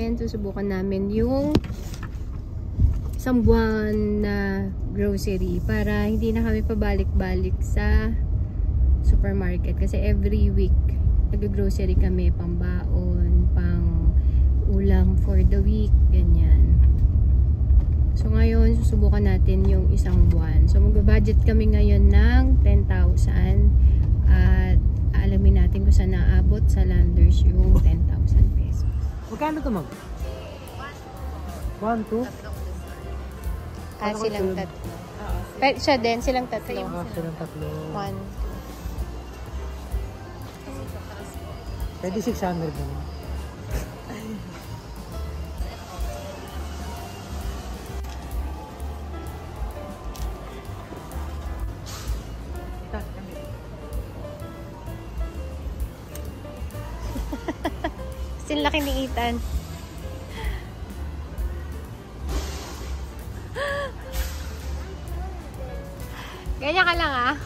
natin. Susubukan namin yung isang buwan na grocery para hindi na kami pabalik-balik sa supermarket. Kasi every week, nag-grocery kami, pambaon, pang ulam for the week, ganyan. So ngayon, susubukan natin yung isang buwan. So mag-budget kami ngayon ng 10,000 at alamin natin kung saan naabot sa Landers yung 10,000 pesos. Magkano ito, ma'am? 1, 2? Silang tatlo. Siya din, silang tatlo. Silang tatlo. 1. Pwede 600 naman. Sin laki ni Ethan. Ganyan ka lang ah.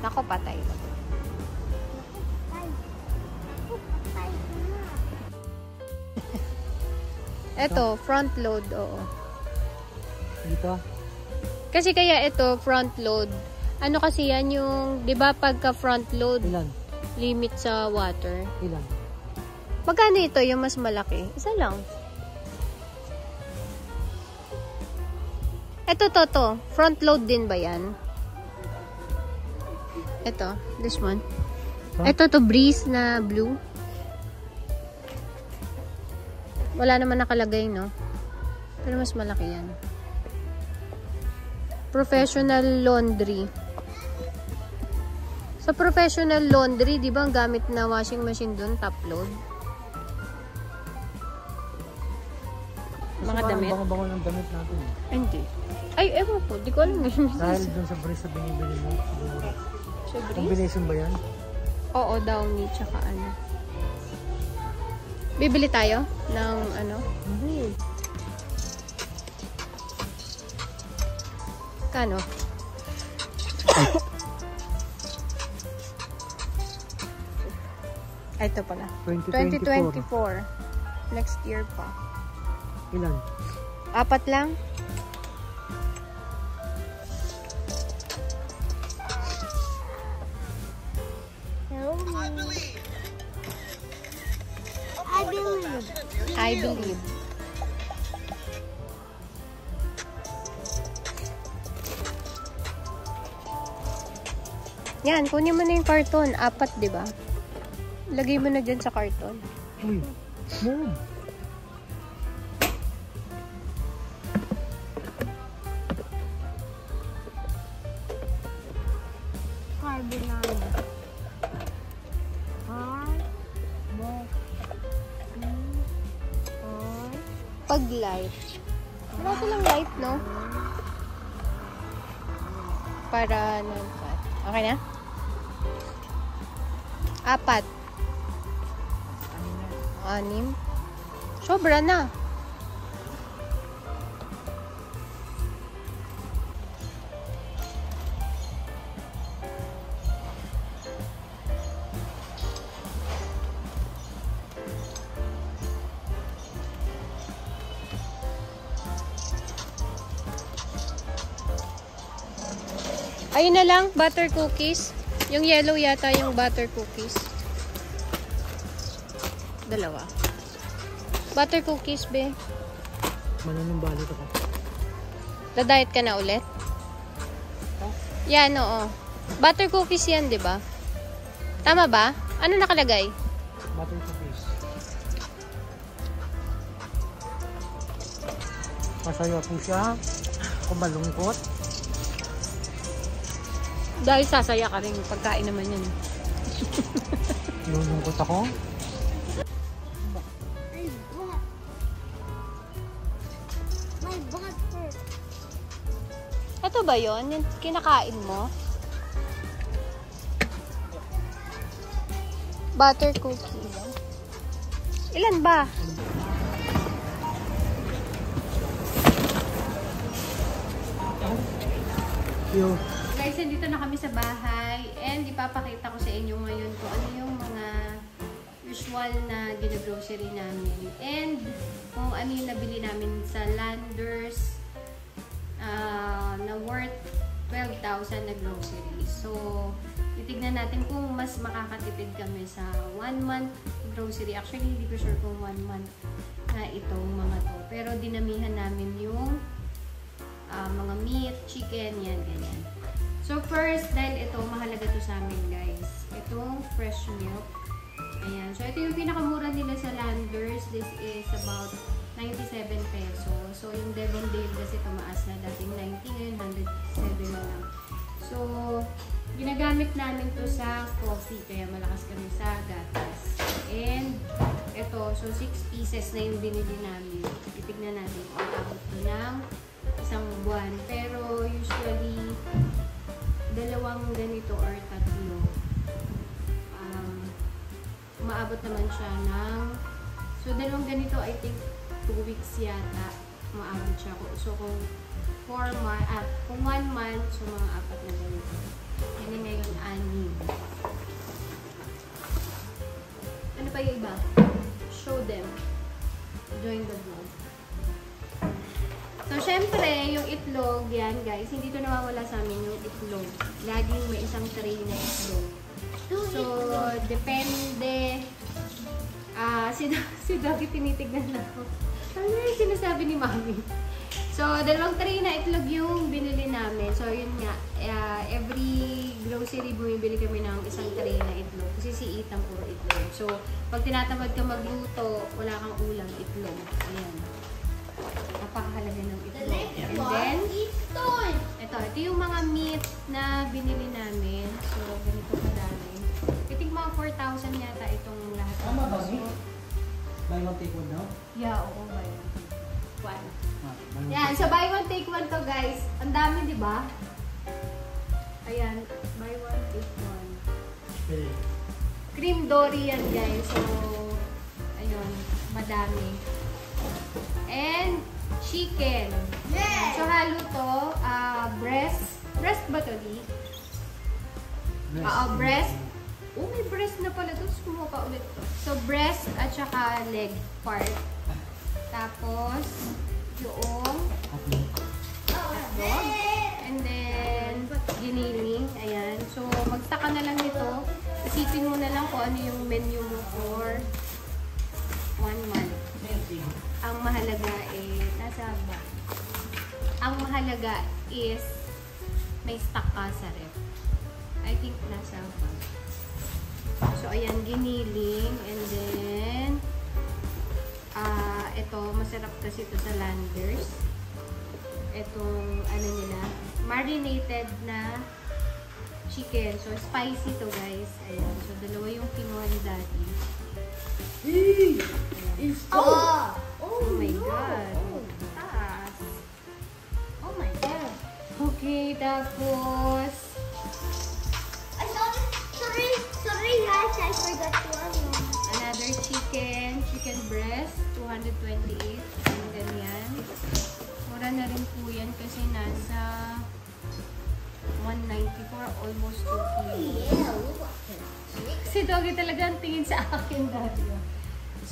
Nako, patay. Ito, front load, oo. Dito? Kasi kaya ito, front load. Ano kasi yan yung, di ba pagka front load, Ilan? limit sa water. Ilan? Magkano ito yung mas malaki? Isa lang. Ito, to. Front load din ba yan? Ito, this one. Huh? Ito, to Breeze na blue. Wala naman nakalagay, no? Pero mas malaki yan. Professional laundry. Sa professional laundry, di ba ang gamit na washing machine dun, top load? Mga damit? Bango-bango ng damit natin. Hindi. Ay, ewan ko. Di ko alam yun. Dahil dun sa Breeze na binibili mo. Sa Breeze? Combination ba yan? Oo, Downy, tsaka ano. Bibili tayo ng ano? Hindi. Kano? Ito pala. 2024. Next year pa. Ilan? 4 lang? I believe. Yan, kunin mo na yung karton. 4, di ba? Lagay mo na dyan sa karton. Uy, move. Pag light. Wala silang light, no? Para nanpat. Okay na? 4. 6. Sobra na. Ayun na lang, butter cookies. Yung yellow yata yung butter cookies. 2. Butter cookies, be. Mananumbalot ako. Da-diet ka na ulit? Yan, oo. Butter cookies yan, di ba? Tama ba? Ano nakalagay? Butter cookies. Masaya po siya. Kung malungkot. Dahil sasaya ka rin. Pagkain naman yan. Malungkot ako. Ito ba yon? Yung kinakain mo? Butter cookies. Ilan ba? Yo. Guys, nandito na kami sa bahay and ipapakita ko sa inyo ngayon kung gina-grocery namin. And kung ano yung nabili namin sa Landers na worth 12,000 na groceries. So, titignan natin kung mas makakatipid kami sa 1 month grocery. Actually, hindi ko sure kung 1 month na itong mga to. Pero dinamihan namin yung mga meat, chicken, yan, ganyan. So, first, dahil ito, mahalaga to sa amin, guys. Itong fresh milk. Ayan. So, ito yung pinakamura nila sa Landers. This is about 97 pesos. So, yung Devondale kasi tumaas na. Dating 90 ngayon, 107 na lang. So, ginagamit namin to sa coffee. Kaya malakas kami sa gatas. And, ito. So, 6 pieces na yung binili namin. Titignan natin kung abot to ng isang buwan. Pero, usually, dalawang ganito or tatlo. Umaabot naman siya ng... So, dalawang ganito, I think, 2 weeks yata. Umaabot siya. So, kung 1 month, so mga 4 na ganito. Yan yung ngayon, 6. Ano pa yung iba? Show them. Join the vlog. So, syempre, yung itlog, yan guys, hindi to nawawala sa amin yung itlog. Laging may isang tray na itlog. So, depende. Si Doggy tinitignan na ako. Ano yung sinasabi ni Mami? So, 2 tray na itlog yung binili namin. So, yun nga, every grocery bumibili kami ng isang tray na itlog. Kasi si Ethan puro itlog. So, pag tinatamad ka magluto, wala kang ulam, itlog. Ayan. Napakahalaga ng itlog. And then, ito yung mga meat na binili namin. So, ganito kadami. I think mga 4,000 yata itong lahat. Tama ba? Buy one, take one now? Yeah, oo, buy one. Yan, so buy one, take one to guys. Ang dami, di ba? Ayan, buy one, take one. Okay. Cream dory yan guys. So, ayun, madami. And, chicken. Yeah. So, halo to, breast. Breast ba to, Di? Breast. Oh, may breast na pala to. Kumuha pa ulit to. So, breast at saka leg part. Tapos, yung hotdog. And then, giniling. Ayan. So, magtaka na lang nito. Isipin mo na lang kung ano yung menu mo for 1 month. Ang mahalaga nasa ba? Ang mahalaga is may stock ka sa ref. I think nasa ba? So, ayan, giniling. And then, ito, masarap kasi ito sa Landers. Itong, ano nila, marinated na chicken. So, spicy to guys. Ayan. So, 2 yung kinuha ni Daddy. Oh my God. Taas. Oh my God. Okay, tapos, Sorry guys, I forgot one. another chicken breast, 228. And ganyan. Mura na rin po yan kasi nasa 194, almost 2 kilos. Yeah, look at it. Si Doggy talaga ang tingin sa akin dati.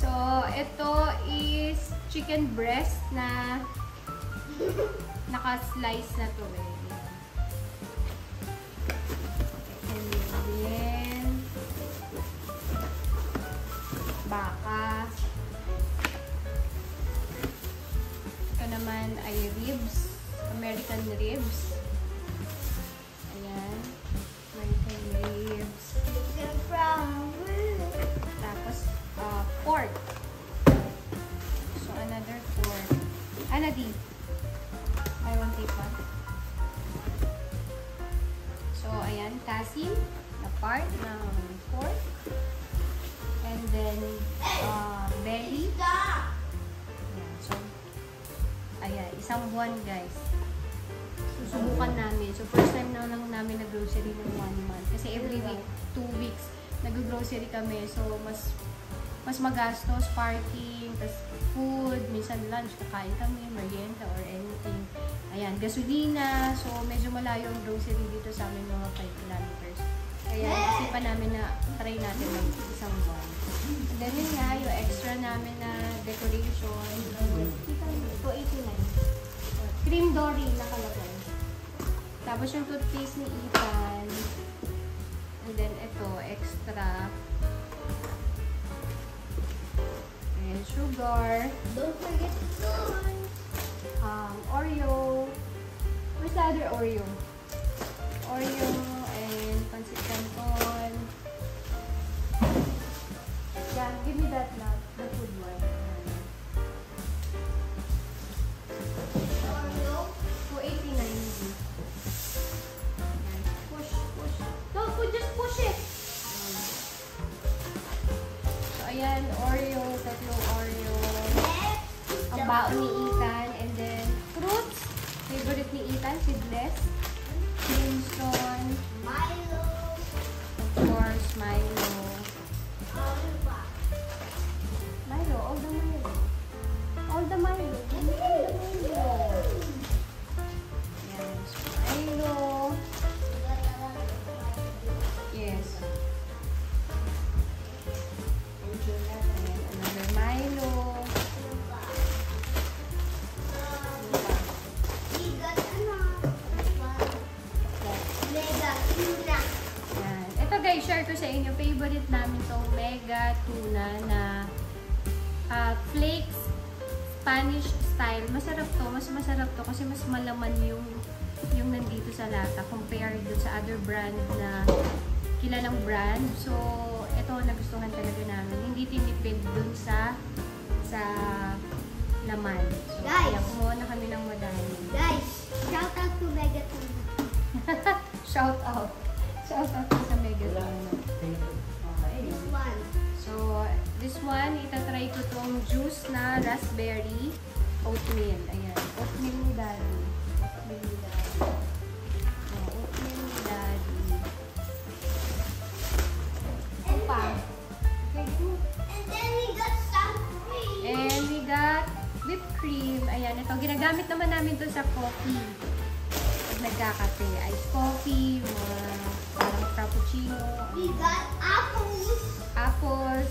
So, ito is chicken breast na naka-slice na to eh. And then, baka. Ito naman ay ribs. American ribs. Ayan. American ribs. Tapos, pork. So, another pork. Ano di? I want take one. So, ayan. Kasim na part ng pork. And then, belly. Ayan. So, ayan. Isang buwan, guys. Susubukan namin. So, first time na lang namin nag-grocery ng 1 month. Kasi every week, 2 weeks, nag-grocery kami. So, mas magastos, parking, tas food, minsan lunch, kakain kami, merienda, or anything. Ayan, gasolina. So, medyo malayo ang grocery dito sa amin, mga 5 kilometers. Kaya, isipan namin na try natin mag isang buwan. then yun nga, yung extra namin na decoration. Ito, 89. Cream dory nakalagay. Tapos yung toothpaste ni Ethan. And then ito, extra. And sugar. Don't forget corn. Oreo. Where's the other Oreo? Oreo and pancit canton. Yeah, give me that now. The food one. Oreo. 289. Push, push. No, just push it. So, ayan, Oreo, tatlong Oreo. Next. Ang baon ni Ethan. And then, fruits. Favorite ni Ethan, seedless. Crimson. Milo. Of course, Milo. Alba. Milo, all the Milo. All the Milo. Yes, Milo. Yes. And another Milo. We got Mega tuna. Yan. Ito guys, share ko sa inyo. Favorite namin tong mega tuna na flakes Spanish style. Masarap to. Mas masarap to kasi mas malaman yung nandito sa lata compared dun sa other brand na kilalang brand. So, ito nagustuhan talaga namin. Hindi tinipid dun sa laman. So, Guys! kaya kumuha na kami ng madami. Guys, shout out to Mega tuna. Shout out. Shout out to sa mega tuna. This one. So, this one, itatry ko tong juice na raspberry oatmeal. Ayan. Oatmeal ni Daddy. Oatmeal ni Daddy. Oh, oatmeal ni Daddy. Ito pa. Okay, good. And then we got some cream. And we got whipped cream. Ayan, ito. Ginagamit naman namin to sa coffee. Pag nagkakape. Iced coffee, mga parang frappuccino. We got apples. Apples.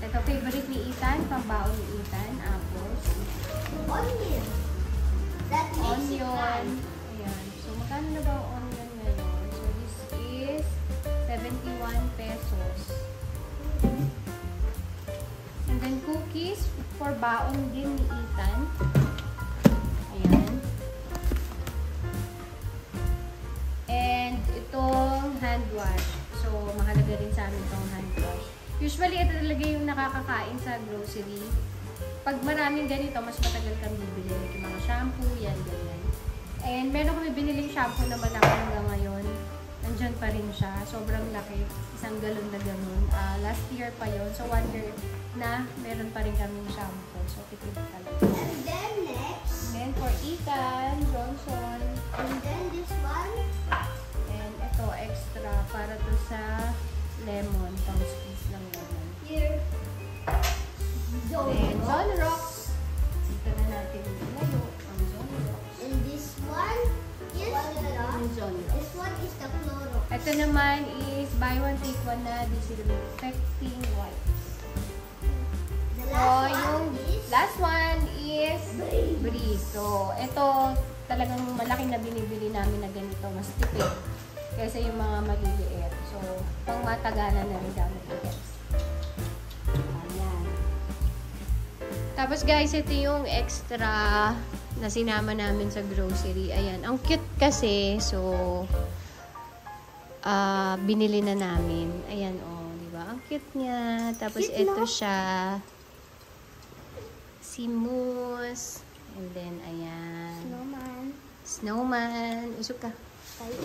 Ito, favorite ni Ethan. Pambaon ni Ethan. Apples. Onion. That makes it Onion. nice. Ayan. So, magkano na ba ang onion ngayon? So, this is 71 pesos. And then, cookies for baon din ni Ethan. Ayan. And itong hand wash. So, mahalaga rin sa amin itong hand wash. Usually, ito talaga yung nakakakain sa grocery. Pag maraming ganito, mas matagal kang bibili. Like yung mga shampoo, yan, ganyan. And meron kami biniling shampoo na malaki hanggang ngayon. Nandyan pa rin siya. Sobrang laki. Isang galon na ganun. Last year pa yon. So, 1 year na meron pa rin kaming shampoo. So, tipid talaga. And then next. And then, for Ethan, Johnson. And then this one. And ito, extra para to sa lemon. Pang squeeze ng lemon. Here. And Zone Rocks. Dito na natin ilayo ang Zone Rocks. And this one is Ang the. Zone Rocks. This one is the Clorox. Ito naman is buy one take one na disinfecting wipes. The So, last yung one is last one is Breeze. Breeze. So, ito talagang malaking na binibili namin na ganito. Mas tipid kaysa yung mga maliliit. So, pang matagana na rin gamit ko guys. Ayan. Tapos guys, ito yung extra na sinama namin sa grocery. Ayan. Ang cute kasi. So, binili na namin. Ayan, oh. Diba? Ang cute niya. Tapos, Cute, ito no? siya. Si Moose. And then, ayan. Snowman. Snowman. Usok ka. Tayo.